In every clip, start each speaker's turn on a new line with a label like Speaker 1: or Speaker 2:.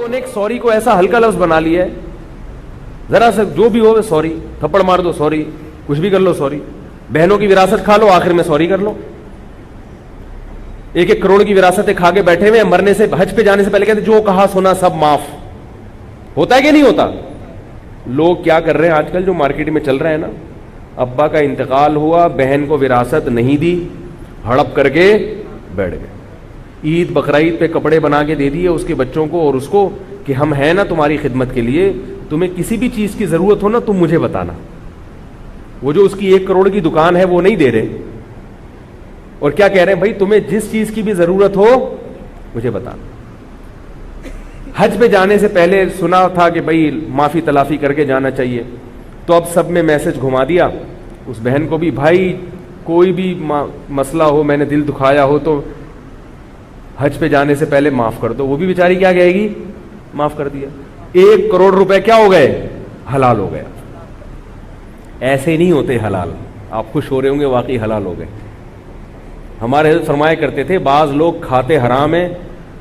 Speaker 1: لوگوں نے ایک سوری کو ایسا ہلکا لفظ بنا لیا ہے, ذرا سا جو بھی ہو سوری, تھپڑ مار دو سوری, کچھ بھی کر لو سوری, بہنوں کی وراثت کھا لو آخر میں سوری کر لو. 1-1 کروڑ کی وراثتیں کھا کے بیٹھے ہوئے, مرنے سے حج پہ جانے سے پہلے کہتے جو کہا سنا سب معاف. ہوتا ہے کہ نہیں ہوتا؟ لوگ کیا کر رہے ہیں آج کل جو مارکیٹ میں چل رہا ہے نا, ابا کا انتقال ہوا, بہن کو وراثت نہیں دی, ہڑپ کر کے بیٹھ گئے. عید بقرعید پہ کپڑے بنا کے دے دیے اس کے بچوں کو اور اس کو کہ ہم ہیں نا تمہاری خدمت کے لیے, تمہیں کسی بھی چیز کی ضرورت ہو نا تم مجھے بتانا. وہ جو اس کی 1 کروڑ کی دکان ہے وہ نہیں دے رہے, اور کیا کہہ رہے ہیں, بھائی تمہیں جس چیز کی بھی ضرورت ہو مجھے بتانا. حج پہ جانے سے پہلے سنا تھا کہ بھائی معافی تلافی کر کے جانا چاہیے, تو اب سب میں میسج گھما دیا اس بہن کو بھی, بھائی کوئی بھی مسئلہ ہو, میں نے دل دکھایا ہو تو حج پہ جانے سے پہلے معاف کر دو. وہ بھی بیچاری کیا کہے گی, معاف کر دیا. 1 کروڑ روپے کیا ہو گئے, حلال ہو گیا. ایسے نہیں ہوتے حلال, آپ خوش ہو رہے ہوں گے واقعی حلال ہو گئے. ہمارے حضرت فرمایا کرتے تھے بعض لوگ کھاتے حرام ہیں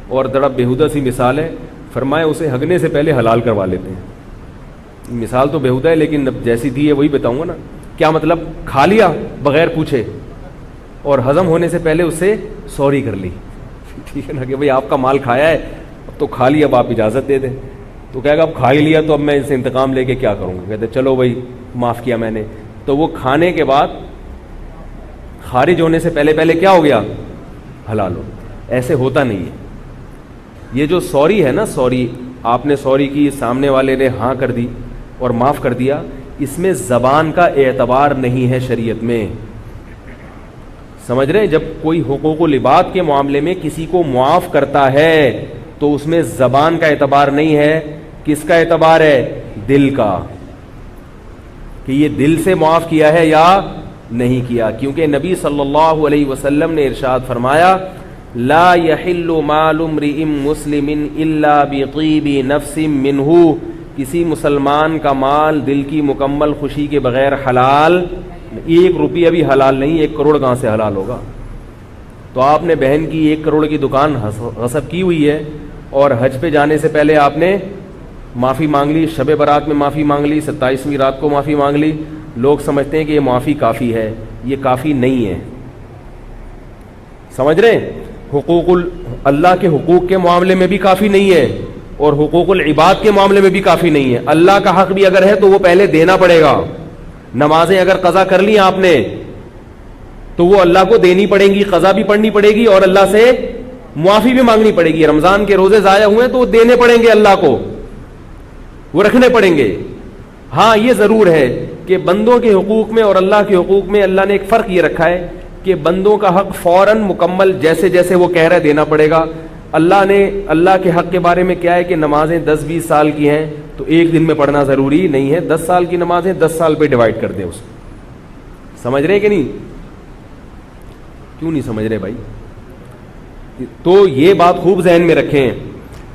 Speaker 1: اور ذرا بےہودہ سی مثال ہے, فرمایا اسے ہگنے سے پہلے حلال کروا لیتے ہیں. مثال تو بےہودہ ہے لیکن جیسی تھی ہے وہی بتاؤں گا نا. کیا مطلب, کھا لیا بغیر پوچھے اور ہضم ہونے سے پہلے اس سے سوری کر لی, ٹھیک ہے نا, کہ بھائی آپ کا مال کھایا ہے اب تو کھا لیا, اب آپ اجازت دے دیں. تو کہے گا اب کھا ہی لیا تو اب میں اس سے انتقام لے کے کیا کروں گا. کہتے چلو بھائی معاف کیا میں نے. تو وہ کھانے کے بعد خارج ہونے سے پہلے کیا ہو گیا, حلال ہو. ایسے ہوتا نہیں ہے. یہ جو سوری ہے نا, سوری آپ نے سوری کی, سامنے والے نے ہاں کر دی اور معاف کر دیا, اس میں زبان کا اعتبار نہیں ہے شریعت میں. سمجھ رہے ہیں, جب کوئی حقوق و لباد کے معاملے میں کسی کو معاف کرتا ہے تو اس میں زبان کا اعتبار نہیں ہے. کس کا اعتبار ہے, دل کا, کہ یہ دل سے معاف کیا ہے یا نہیں کیا. کیونکہ نبی صلی اللہ علیہ وسلم نے ارشاد فرمایا, لا يحل مال امرئ مسلم الا بطیب نفس منہ, کسی مسلمان کا مال دل کی مکمل خوشی کے بغیر حلال. 1 روپیہ بھی حلال نہیں, 1 کروڑ کہاں سے حلال ہوگا. تو آپ نے بہن کی 1 کروڑ کی دکان غصب کی ہوئی ہے اور حج پہ جانے سے پہلے آپ نے معافی مانگ لی, شب برات میں معافی مانگ لی, 27ویں رات کو معافی مانگ لی. لوگ سمجھتے ہیں کہ یہ معافی کافی ہے, یہ کافی نہیں ہے. سمجھ رہے ہیں, حقوق اللہ کے حقوق کے معاملے میں بھی کافی نہیں ہے اور حقوق العباد کے معاملے میں بھی کافی نہیں ہے. اللہ کا حق بھی اگر ہے تو وہ پہلے دینا پڑے گا. نمازیں اگر قضا کر لی آپ نے تو وہ اللہ کو دینی پڑیں گی, قضا بھی پڑھنی پڑے گی اور اللہ سے معافی بھی مانگنی پڑے گی. رمضان کے روزے ضائع ہوئے تو وہ دینے پڑیں گے اللہ کو, وہ رکھنے پڑیں گے. ہاں یہ ضرور ہے کہ بندوں کے حقوق میں اور اللہ کے حقوق میں اللہ نے ایک فرق یہ رکھا ہے کہ بندوں کا حق فوراً مکمل جیسے جیسے وہ کہہ رہے دینا پڑے گا. اللہ نے اللہ کے حق کے بارے میں کیا ہے کہ نمازیں 10-20 سال کی ہیں تو 1 دن میں پڑھنا ضروری نہیں ہے. 10 سال کی نمازیں 10 سال پہ ڈیوائڈ کر دیں اس کو. سمجھ رہے کہ نہیں, کیوں نہیں سمجھ رہے بھائی. تو یہ بات خوب ذہن میں رکھیں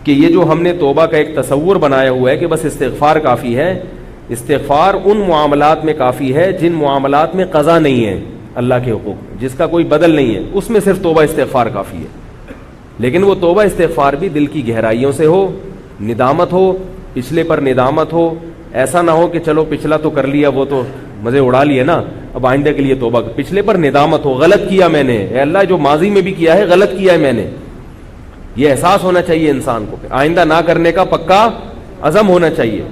Speaker 1: کہ یہ جو ہم نے توبہ کا ایک تصور بنایا ہوا ہے کہ بس استغفار کافی ہے, استغفار ان معاملات میں کافی ہے جن معاملات میں قضا نہیں ہے اللہ کے حقوق میں, جس کا کوئی بدل نہیں ہے, اس میں صرف توبہ استغفار کافی ہے. لیکن وہ توبہ استغفار بھی دل کی گہرائیوں سے ہو, ندامت ہو, پچھلے پر ندامت ہو. ایسا نہ ہو کہ چلو پچھلا تو کر لیا, وہ تو مزے اڑا لیے نا, اب آئندہ کے لیے توبہ. پچھلے پر ندامت ہو, غلط کیا میں نے, اے اللہ جو ماضی میں بھی کیا ہے غلط کیا ہے میں نے, یہ احساس ہونا چاہیے انسان کو, آئندہ نہ کرنے کا پکا عزم ہونا چاہیے.